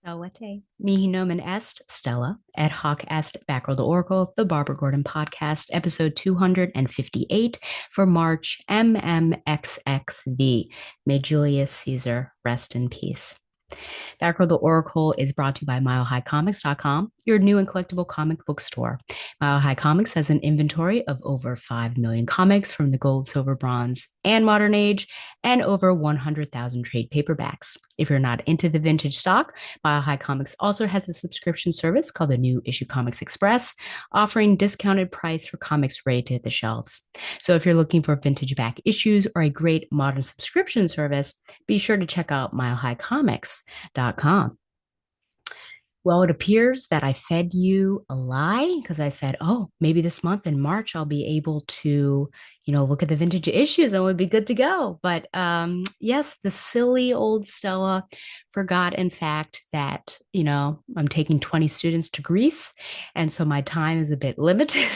Salvete. Mihi nomen est, Stella, et hoc est Batgirl the Oracle, the Barbara Gordon podcast, episode 258 for March MMXXV. May Julius Caesar rest in peace. Batgirl the Oracle is brought to you by MileHighComics.com, your new and collectible comic book store. Mile High Comics has an inventory of over 5 million comics from the gold, silver, bronze, and modern age, and over 100,000 trade paperbacks. If you're not into the vintage stock, Mile High Comics also has a subscription service called the New Issue Comics Express, offering discounted price for comics ready to hit the shelves. So if you're looking for vintage back issues or a great modern subscription service, be sure to check out milehighcomics.com. Well, it appears that I fed you a lie because I said, oh, maybe this month in March I'll be able to, look at the vintage issues and would be good to go. But yes, the silly old Stella forgot, in fact, that, I'm taking 20 students to Greece. And so my time is a bit limited.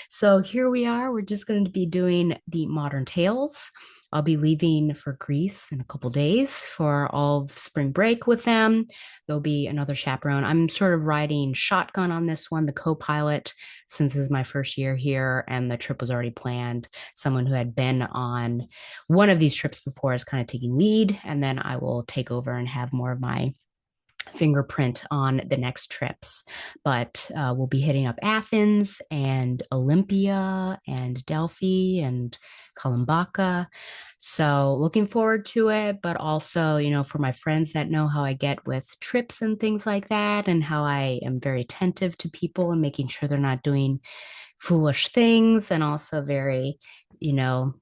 So here we are. We're just going to be doing the modern tales. I'll be leaving for Greece in a couple days for all of spring break with them. There'll be another chaperone. I'm sort of riding shotgun on this one, the co-pilot, since this is my first year here and the trip was already planned. Someone who had been on one of these trips before is kind of taking lead, and then I will take over and have more of my fingerprint on the next trips. But we'll be hitting up Athens and Olympia and Delphi and Kalimbaka. So looking forward to it, but also, for my friends that know how I get with trips and things like that, and how I am very attentive to people and making sure they're not doing foolish things, and also very, you know,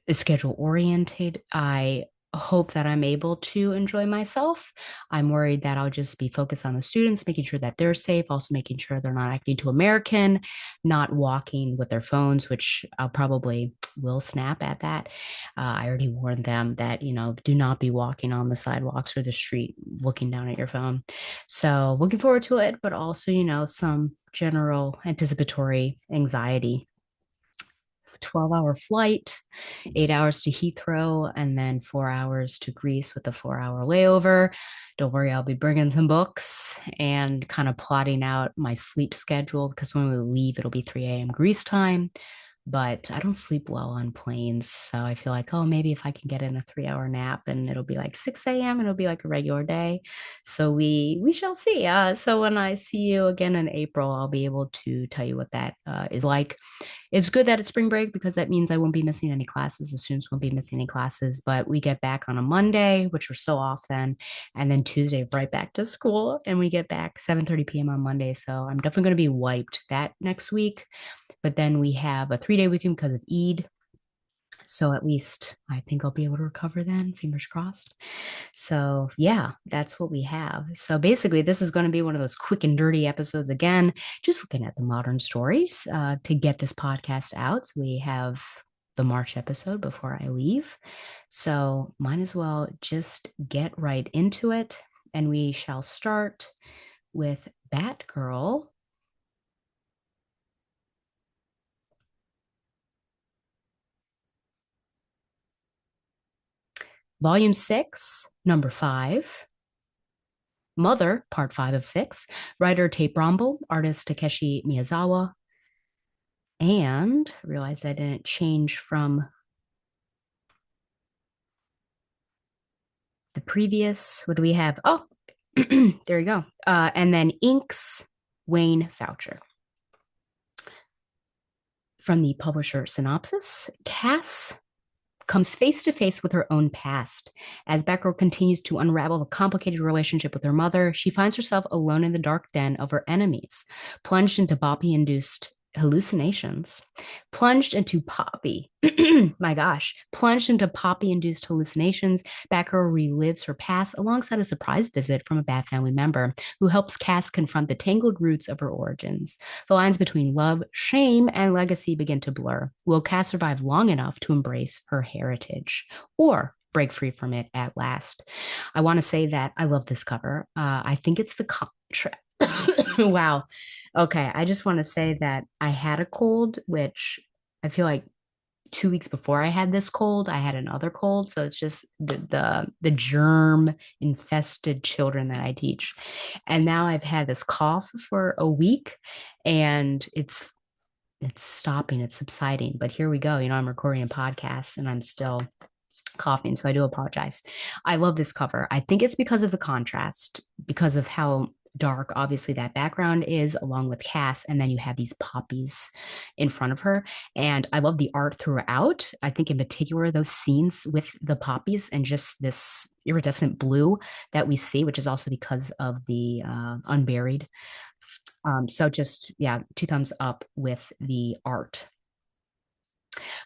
schedule oriented. I hope that I'm able to enjoy myself. I'm worried that I'll just be focused on the students, making sure that they're safe, also making sure they're not acting too American, not walking with their phones, which I'll probably will snap at that. I already warned them that, do not be walking on the sidewalks or the street looking down at your phone. So looking forward to it, but also, some general anticipatory anxiety. 12-hour flight, 8 hours to Heathrow, and then 4 hours to Greece with a 4 hour layover. Don't worry, I'll be bringing some books and kind of plotting out my sleep schedule because when we leave, it'll be 3 a.m. Greece time. But I don't sleep well on planes. So I feel like, oh, maybe if I can get in a 3 hour nap and it'll be like 6 a.m. and it'll be like a regular day. So we shall see. So when I see you again in April, I'll be able to tell you what that is like. It's good that it's spring break because that means I won't be missing any classes. The students won't be missing any classes, but we get back on a Monday, which we're so off then, and then Tuesday right back to school, and we get back 7:30 p.m. on Monday. So I'm definitely going to be wiped that next week. But then we have a 3 day weekend because of Eid. So at least I think I'll be able to recover then, fingers crossed. So yeah, that's what we have. So basically, this is going to be one of those quick and dirty episodes again, just looking at the modern stories to get this podcast out. So we have the March episode before I leave. So might as well just get right into it. And we shall start with Batgirl. Volume 6, number 5. Mother, part 5 of 6. Writer Tape Bromble, artist Takeshi Miyazawa. And realized I didn't change from the previous. What do we have? Oh, there you go. And then inks, Wayne Foucher. From the publisher Synopsis, Cass comes face to face with her own past. As Batgirl continues to unravel the complicated relationship with her mother, she finds herself alone in the dark den of her enemies, plunged into Poppy induced hallucinations, plunged into Poppy. My gosh, plunged into Poppy induced hallucinations. Batgirl relives her past alongside a surprise visit from a Bat family member who helps Cass confront the tangled roots of her origins. The lines between love, shame, and legacy begin to blur. Will Cass survive long enough to embrace her heritage or break free from it at last? I want to say that I love this cover. I think it's the contrast. Wow. Okay. I just want to say that I had a cold, which I feel like 2 weeks before I had this cold, I had another cold. So it's just the germ infested children that I teach. And now I've had this cough for a week and it's stopping, it's subsiding. But here we go. I'm recording a podcast and I'm still coughing, so I do apologize. I love this cover. I think it's because of the contrast, because of how dark obviously that background is along with Cass, and then you have these poppies in front of her, and I love the art throughout. I think in particular those scenes with the poppies and just this iridescent blue that we see, which is also because of the unburied. So just yeah, two thumbs up with the art.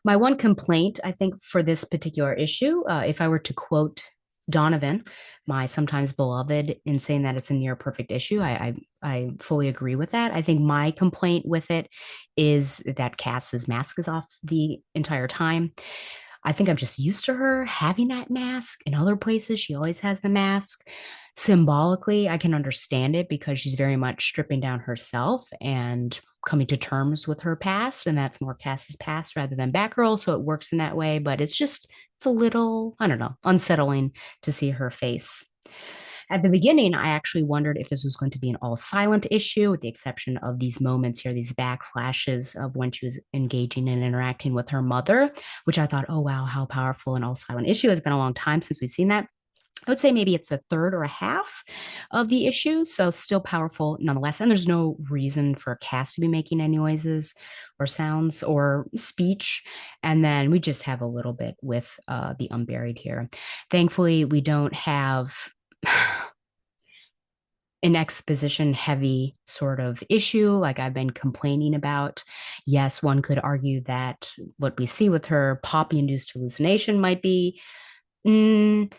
My one complaint, I think, for this particular issue, if I were to quote Donovan, my sometimes beloved, in saying that it's a near perfect issue, I fully agree with that. I think my complaint with it is that Cass's mask is off the entire time. I think I'm just used to her having that mask. In other places, she always has the mask. Symbolically, I can understand it because she's very much stripping down herself and coming to terms with her past, and that's more Cass's past rather than Batgirl. So it works in that way, but it's a little, I don't know, unsettling to see her face. At the beginning, I actually wondered if this was going to be an all silent issue, with the exception of these moments here, these backflashes of when she was engaging and interacting with her mother, which I thought, oh, wow, how powerful an all silent issue. It's been a long time since we've seen that. I would say maybe it's a third or a half of the issue, so still powerful nonetheless. And there's no reason for Cass to be making any noises or sounds or speech. And then we just have a little bit with the unburied here. Thankfully, we don't have an exposition heavy sort of issue like I've been complaining about. Yes, one could argue that what we see with her poppy induced hallucination might be mm,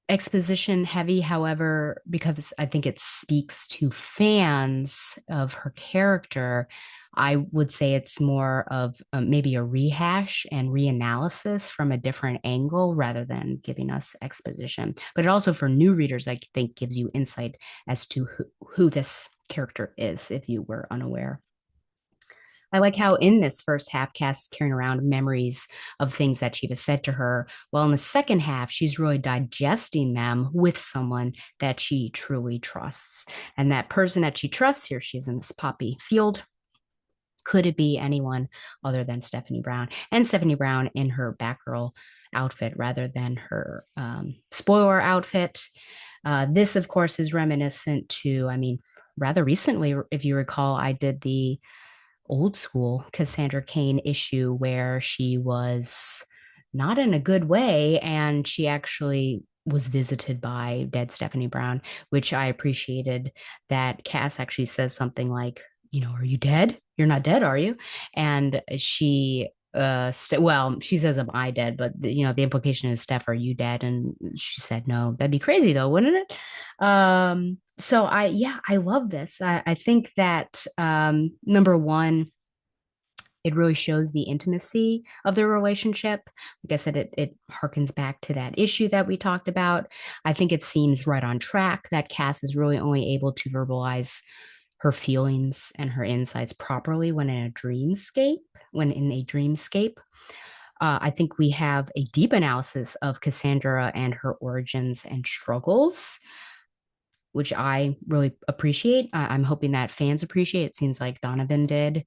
exposition heavy. However, because I think it speaks to fans of her character, I would say it's more of maybe a rehash and reanalysis from a different angle rather than giving us exposition. But it also, for new readers, I think gives you insight as to who this character is if you were unaware. I like how in this first half, Cass is carrying around memories of things that Chiva said to her. Well, in the second half, she's really digesting them with someone that she truly trusts. And that person that she trusts, here she is in this poppy field. Could it be anyone other than Stephanie Brown? And Stephanie Brown in her Batgirl outfit rather than her spoiler outfit. This, of course, is reminiscent to, I mean, rather recently, if you recall, I did the old school Cassandra Cain issue where she was not in a good way and she actually was visited by dead Stephanie Brown, which I appreciated that Cass actually says something like, are you dead? You're not dead, are you? And she well, she says, am I dead? But the implication is, Steph, are you dead? And she said no. That'd be crazy though, wouldn't it? So I love this. I think that number one, it really shows the intimacy of their relationship. Like I said, it harkens back to that issue that we talked about. I think it seems right on track that Cass is really only able to verbalize her feelings and her insights properly when in a dreamscape. I think we have a deep analysis of Cassandra and her origins and struggles, which I really appreciate. I'm hoping that fans appreciate. It seems like Donovan did.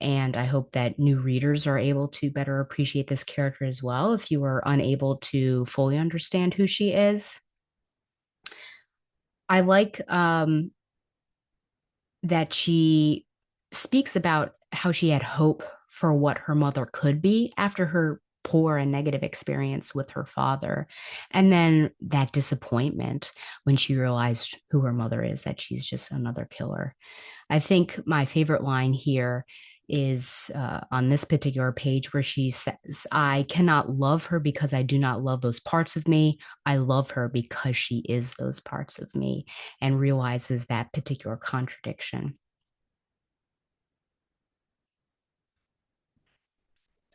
And I hope that new readers are able to better appreciate this character as well if you were unable to fully understand who she is. I like that she speaks about how she had hope for what her mother could be after her poor and negative experience with her father. And then that disappointment when she realized who her mother is, that she's just another killer. I think my favorite line here is on this particular page where she says, I cannot love her because I do not love those parts of me. I love her because she is those parts of me, and realizes that particular contradiction.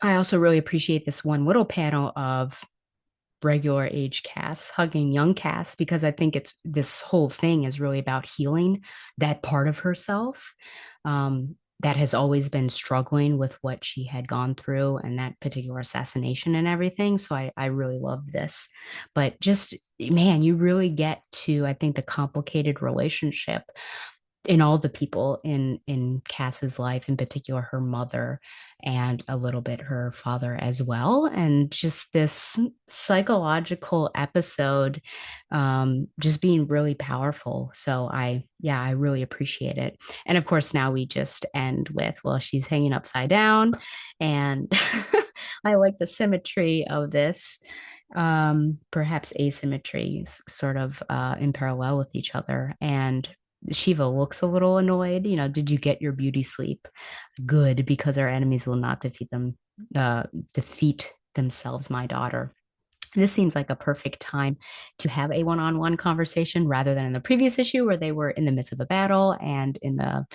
I also really appreciate this one little panel of regular age Cass hugging young Cass, because I think it's this whole thing is really about healing that part of herself. that has always been struggling with what she had gone through and that particular assassination and everything. So I really love this. But just, man, you really get to, I think, the complicated relationship in all the people in Cass's life, in particular her mother and a little bit her father as well, and just this psychological episode, just being really powerful. So yeah, I really appreciate it. And of course, now we just end with, well, she's hanging upside down, and I like the symmetry of this. Perhaps asymmetries sort of in parallel with each other. And Shiva looks a little annoyed. Did you get your beauty sleep? Good, because our enemies will not defeat themselves, my daughter. This seems like a perfect time to have a one-on-one conversation rather than in the previous issue where they were in the midst of a battle and in a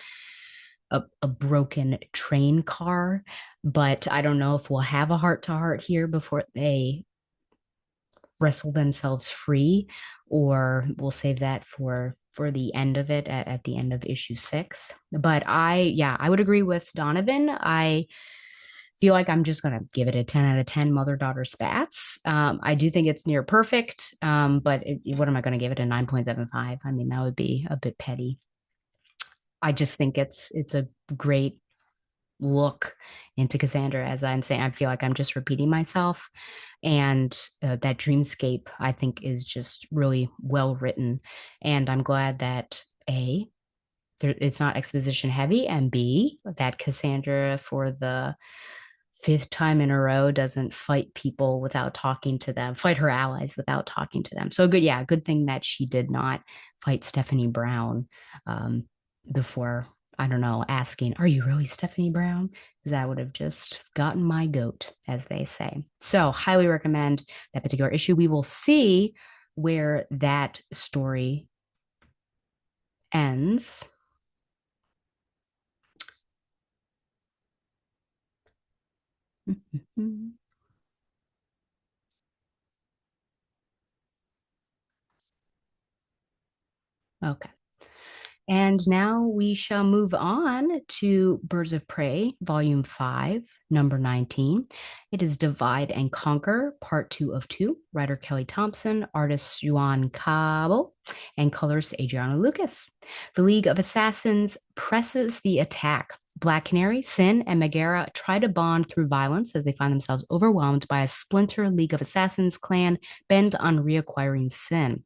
broken train car. But I don't know if we'll have a heart-to-heart here before they wrestle themselves free, or we'll save that for the end of it at the end of issue 6. But yeah, I would agree with Donovan. I feel like I'm just gonna give it a 10 out of 10 mother-daughter spats. I do think it's near perfect, but what am I going to give it, a 9.75? I mean, that would be a bit petty. I just think it's a great look into Cassandra. As I'm saying, I feel like I'm just repeating myself. And that dreamscape, I think, is just really well written. And I'm glad that it's not exposition heavy, and B, that Cassandra, for the fifth time in a row, doesn't fight people without talking to them, fight her allies without talking to them. So good, yeah, good thing that she did not fight Stephanie Brown um, before, I don't know, asking, "Are you really Stephanie Brown?" Because that would have just gotten my goat, as they say. So highly recommend that particular issue. We will see where that story ends. Okay. And now we shall move on to Birds of Prey, Volume 5, Number 19. It is Divide and Conquer, Part 2 of 2. Writer Kelly Thompson, artist Juan Cabo, and colorist Adriano Lucas. The League of Assassins presses the attack. Black Canary, Sin, and Megara try to bond through violence as they find themselves overwhelmed by a splinter League of Assassins clan bent on reacquiring Sin.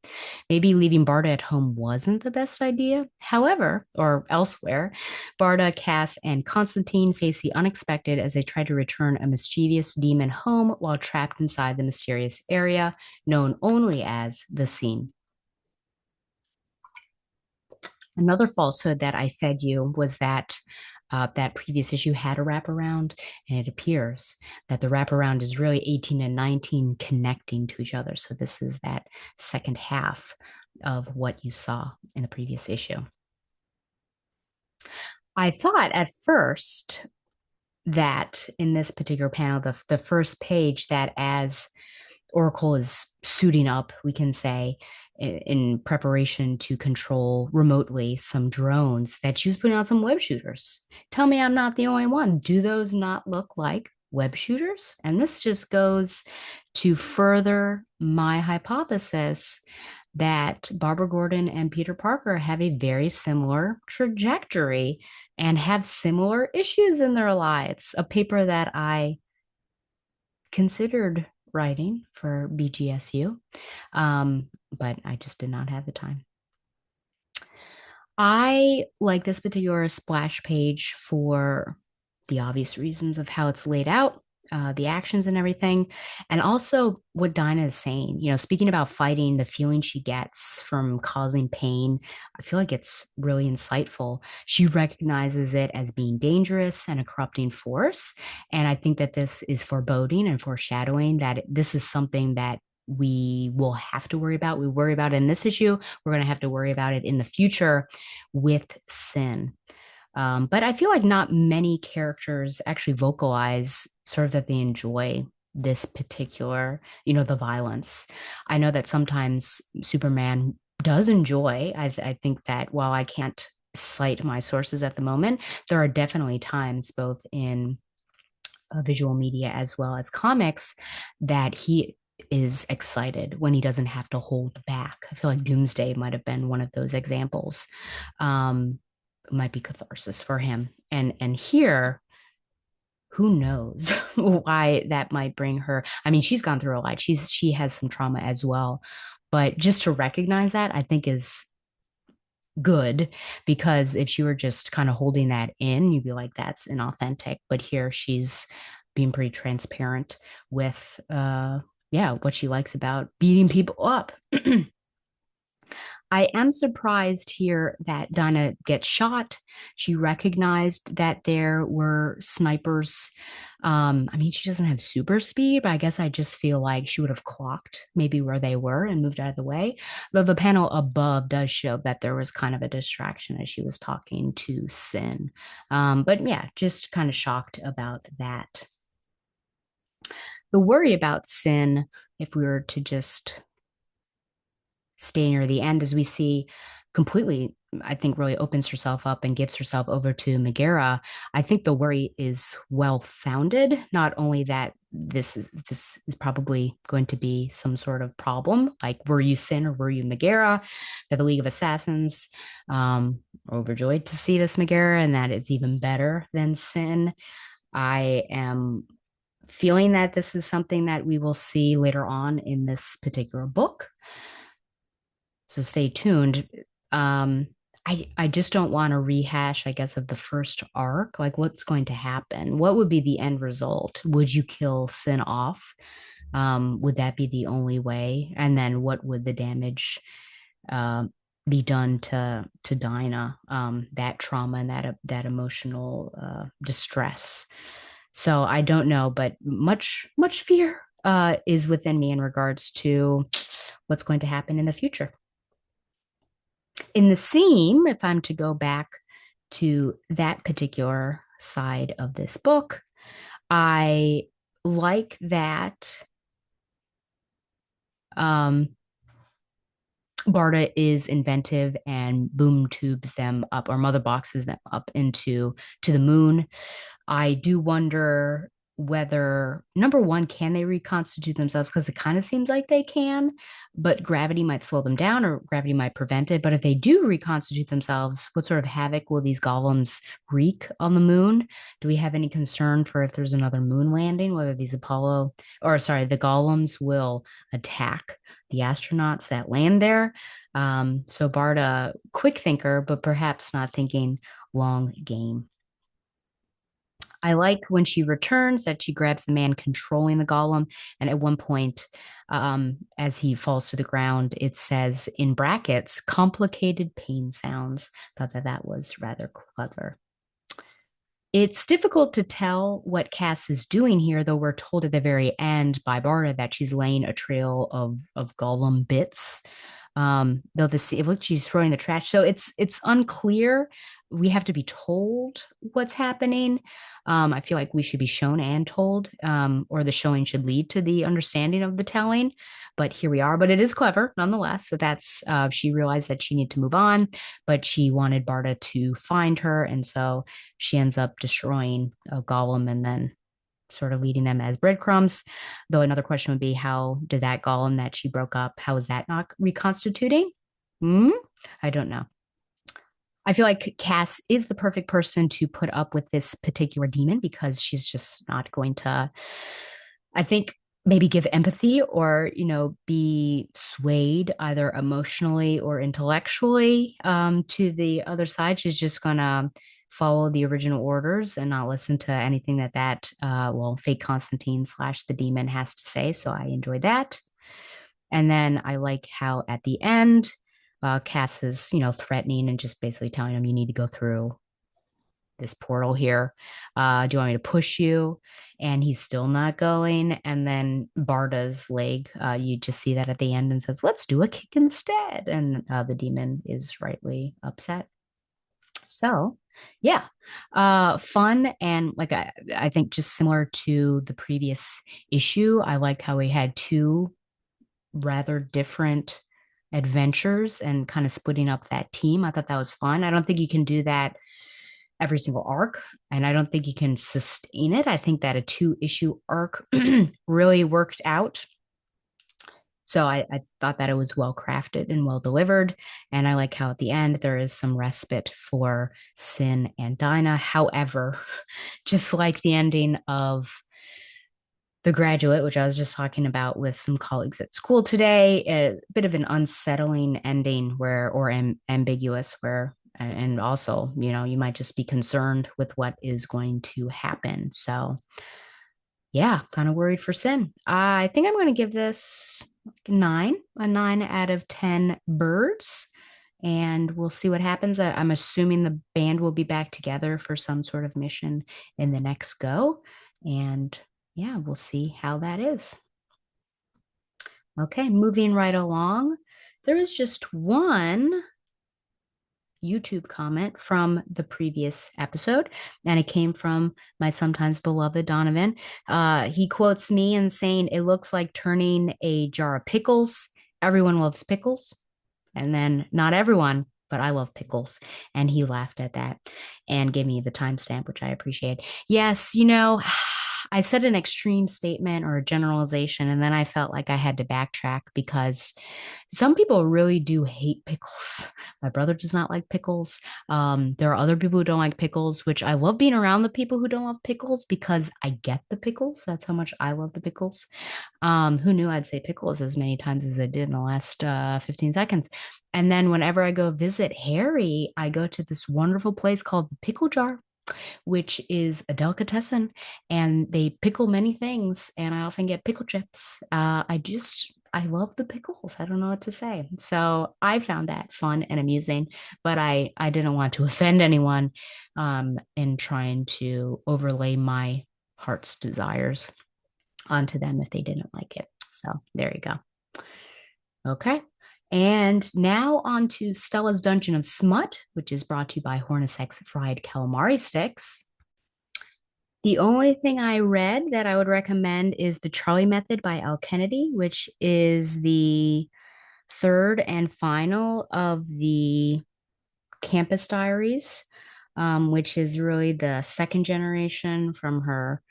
Maybe leaving Barda at home wasn't the best idea. However, or elsewhere, Barda, Cass, and Constantine face the unexpected as they try to return a mischievous demon home while trapped inside the mysterious area known only as the Scene. Another falsehood that I fed you was that that previous issue had a wraparound, and it appears that the wraparound is really 18 and 19 connecting to each other. So this is that second half of what you saw in the previous issue. I thought at first that in this particular panel, the first page, that as Oracle is suiting up, we can say, in preparation to control remotely some drones, that she was putting out some web shooters. Tell me I'm not the only one. Do those not look like web shooters? And this just goes to further my hypothesis that Barbara Gordon and Peter Parker have a very similar trajectory and have similar issues in their lives. A paper that I considered writing for BGSU, but I just did not have the time. I like this particular splash page for the obvious reasons of how it's laid out, the actions and everything, and also what Dinah is saying. Speaking about fighting, the feeling she gets from causing pain, I feel like it's really insightful. She recognizes it as being dangerous and a corrupting force, and I think that this is foreboding and foreshadowing that this is something that we will have to worry about. We worry about it in this issue. We're going to have to worry about it in the future with Sin. But I feel like not many characters actually vocalize sort of that they enjoy this particular, the violence. I know that sometimes Superman does enjoy. I think that while I can't cite my sources at the moment. There are definitely times, both in visual media as well as comics, that he is excited when he doesn't have to hold back. I feel like Doomsday might have been one of those examples. Might be catharsis for him. And here, who knows why that might bring her. I mean, she's gone through a lot. She has some trauma as well. But just to recognize that, I think is good, because if she were just kind of holding that in, you'd be like, that's inauthentic. But here she's being pretty transparent with yeah, what she likes about beating people up. I am surprised here that Dinah gets shot. She recognized that there were snipers. I mean, she doesn't have super speed, but I guess I just feel like she would have clocked maybe where they were and moved out of the way. Though the panel above does show that there was kind of a distraction as she was talking to Sin. But yeah, just kind of shocked about that. The worry about Sin, if we were to just stay near the end, as we see completely, I think, really opens herself up and gives herself over to Megara. I think the worry is well founded. Not only that this is probably going to be some sort of problem, like were you Sin or were you Megara? That the League of Assassins overjoyed to see this Megara, and that it's even better than Sin. I am feeling that this is something that we will see later on in this particular book, so stay tuned. Um, I just don't want to rehash, I guess, of the first arc. Like, what's going to happen? What would be the end result? Would you kill Sin off? Would that be the only way? And then what would the damage uh, be done to Dinah? That trauma and that emotional distress. So I don't know, but much fear is within me in regards to what's going to happen in the future. In the seam, if I'm to go back to that particular side of this book, I like that um, Barda is inventive and boom tubes them up, or mother boxes them up into to the moon. I do wonder whether, number one, can they reconstitute themselves? Because it kind of seems like they can, but gravity might slow them down or gravity might prevent it. But if they do reconstitute themselves, what sort of havoc will these golems wreak on the moon? Do we have any concern for if there's another moon landing, whether these Apollo, or sorry, the golems will attack the astronauts that land there? So Barda, quick thinker, but perhaps not thinking long game. I like when she returns that she grabs the man controlling the golem. And at one point, as he falls to the ground, it says in brackets, complicated pain sounds. Thought that that was rather clever. It's difficult to tell what Cass is doing here, though we're told at the very end by Barda that she's laying a trail of golem bits. Though it looks she's throwing the trash, so it's unclear. We have to be told what's happening. I feel like we should be shown and told, or the showing should lead to the understanding of the telling. But here we are. But it is clever nonetheless. So that's she realized that she needed to move on, but she wanted Barda to find her, and so she ends up destroying a golem and then sort of leading them as breadcrumbs. Though another question would be, how did that golem that she broke up, how is that not reconstituting? Hmm? I don't know. I feel like Cass is the perfect person to put up with this particular demon, because she's just not going to, I think, maybe give empathy or, be swayed either emotionally or intellectually to the other side. She's just going to follow the original orders and not listen to anything well, fake Constantine slash the demon has to say. So I enjoyed that. And then I like how at the end, Cass is, threatening and just basically telling him, you need to go through this portal here. Do you want me to push you? And he's still not going. And then Barda's leg, you just see that at the end and says, let's do a kick instead. And the demon is rightly upset. So, yeah, fun. And like, I think just similar to the previous issue, I like how we had two rather different adventures and kind of splitting up that team. I thought that was fun. I don't think you can do that every single arc, and I don't think you can sustain it. I think that a two-issue arc really worked out. So I thought that it was well crafted and well delivered. And I like how at the end there is some respite for Sin and Dinah. However, just like the ending of The Graduate, which I was just talking about with some colleagues at school today, a bit of an unsettling ending where, or ambiguous, where, and also, you might just be concerned with what is going to happen. So, yeah, kind of worried for Sin. I think I'm going to give this a 9 out of 10 birds, and we'll see what happens. I'm assuming the band will be back together for some sort of mission in the next go. And yeah, we'll see how that is. Okay, moving right along. There is just one YouTube comment from the previous episode, and it came from my sometimes beloved Donovan. He quotes me and saying, "It looks like turning a jar of pickles. Everyone loves pickles." And then, not everyone, but I love pickles. And he laughed at that and gave me the timestamp, which I appreciate. Yes, I said an extreme statement or a generalization, and then I felt like I had to backtrack because some people really do hate pickles. My brother does not like pickles. There are other people who don't like pickles, which I love being around the people who don't love pickles because I get the pickles. That's how much I love the pickles. Who knew I'd say pickles as many times as I did in the last 15 seconds? And then whenever I go visit Harry, I go to this wonderful place called Pickle Jar, which is a delicatessen, and they pickle many things, and I often get pickle chips. I love the pickles. I don't know what to say. So I found that fun and amusing, but I didn't want to offend anyone in trying to overlay my heart's desires onto them if they didn't like it. So there you go. Okay. And now on to Stella's Dungeon of Smut, which is brought to you by Hornacek's Fried Calamari Sticks. The only thing I read that I would recommend is The Charlie Method by Al Kennedy, which is the third and final of the Campus Diaries, which is really the second generation from her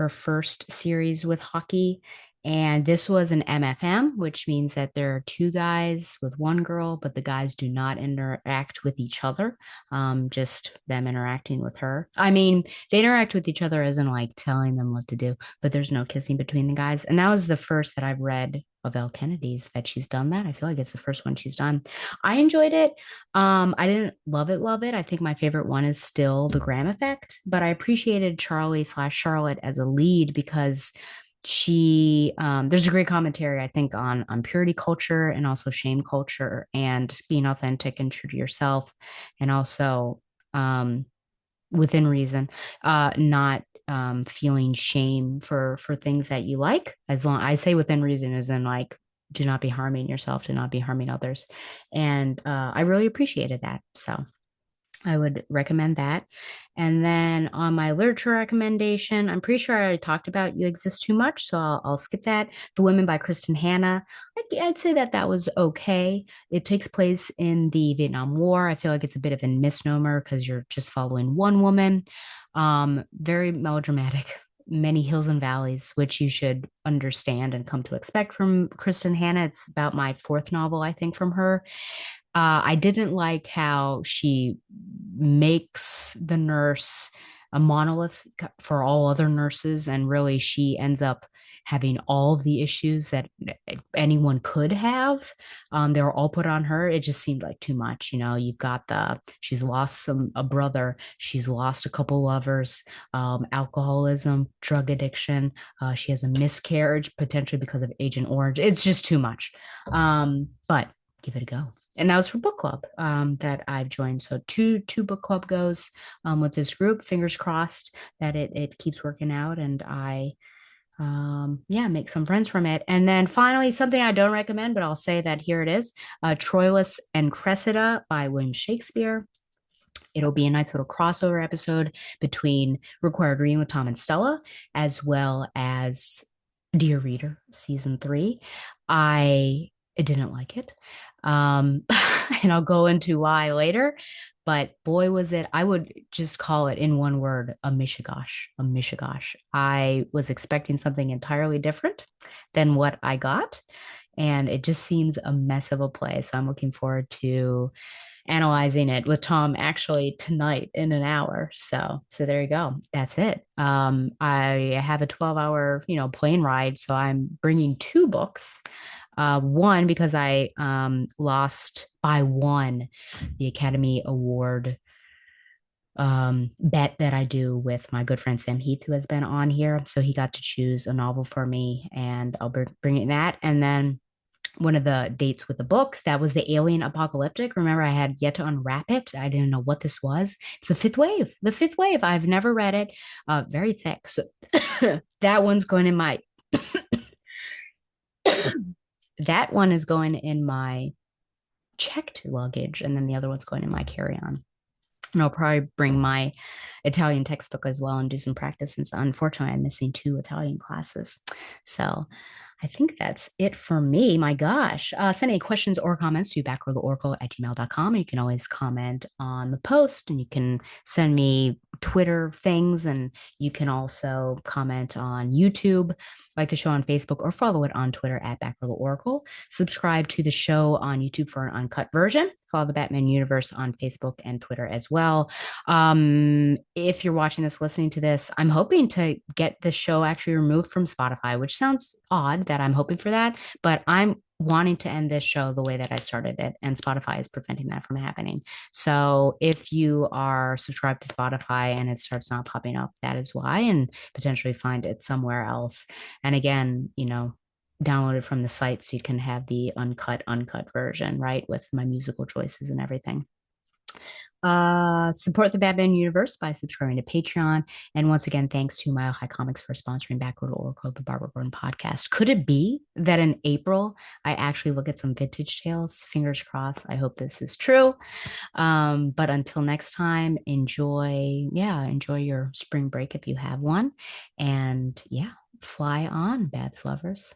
first series with hockey. And this was an MFM, which means that there are two guys with one girl, but the guys do not interact with each other. Just them interacting with her. I mean, they interact with each other as in like telling them what to do, but there's no kissing between the guys. And that was the first that I've read of Elle Kennedy's that she's done that. I feel like it's the first one she's done. I enjoyed it. I didn't love it. I think my favorite one is still The Graham Effect, but I appreciated Charlie slash Charlotte as a lead because there's a great commentary, I think, on purity culture and also shame culture and being authentic and true to yourself, and also within reason, not feeling shame for things that you like. As long I say within reason, as in like do not be harming yourself, do not be harming others. And I really appreciated that. So I would recommend that. And then on my literature recommendation, I'm pretty sure I already talked about You Exist Too Much, so I'll skip that. The Women by Kristen Hanna. I'd say that was okay. It takes place in the Vietnam War. I feel like it's a bit of a misnomer because you're just following one woman. Very melodramatic, many hills and valleys, which you should understand and come to expect from Kristen Hanna. It's about my fourth novel, I think, from her. I didn't like how she makes the nurse a monolith for all other nurses, and really she ends up having all of the issues that anyone could have. They were all put on her. It just seemed like too much. You've got she's lost a brother, she's lost a couple lovers, alcoholism, drug addiction. She has a miscarriage potentially because of Agent Orange. It's just too much. But give it a go. And that was for book club that I've joined. So two book club goes with this group. Fingers crossed that it keeps working out, and I make some friends from it. And then finally, something I don't recommend, but I'll say that here it is: Troilus and Cressida by William Shakespeare. It'll be a nice little crossover episode between Required Reading with Tom and Stella, as well as Dear Reader season 3. I didn't like it. And I'll go into why later. But boy, was it, I would just call it in one word, a mishigosh, a mishigosh. I was expecting something entirely different than what I got. And it just seems a mess of a play. So I'm looking forward to analyzing it with Tom actually tonight in an hour. So there you go. That's it. I have a 12-hour, plane ride, so I'm bringing two books. One because I lost by one the Academy Award bet that I do with my good friend Sam Heath, who has been on here. So he got to choose a novel for me, and I'll be bringing that. And then one of the dates with the book that was the Alien Apocalyptic. Remember, I had yet to unwrap it. I didn't know what this was. It's the fifth wave. The fifth wave. I've never read it. Very thick. So that one's going in my that one is going in my checked luggage, and then the other one's going in my carry-on. And I'll probably bring my Italian textbook as well and do some practice since unfortunately I'm missing two Italian classes. So I think that's it for me. My gosh. Send any questions or comments to backrowtheoracle@gmail.com. You can always comment on the post and you can send me Twitter things and you can also comment on YouTube, like the show on Facebook, or follow it on Twitter at backrowtheoracle. Subscribe to the show on YouTube for an uncut version. Follow the Batman Universe on Facebook and Twitter as well. If you're watching this, listening to this, I'm hoping to get the show actually removed from Spotify, which sounds odd that I'm hoping for that, but I'm wanting to end this show the way that I started it, and Spotify is preventing that from happening. So if you are subscribed to Spotify and it starts not popping up, that is why, and potentially find it somewhere else. And again, download it from the site so you can have the uncut version, right? With my musical choices and everything. Support the Batman universe by subscribing to Patreon. And once again, thanks to Mile High Comics for sponsoring Backward Oracle, the Barbara Gordon podcast. Could it be that in April I actually look at some vintage tales? Fingers crossed. I hope this is true. But until next time, enjoy your spring break if you have one. And yeah, fly on, Babs lovers.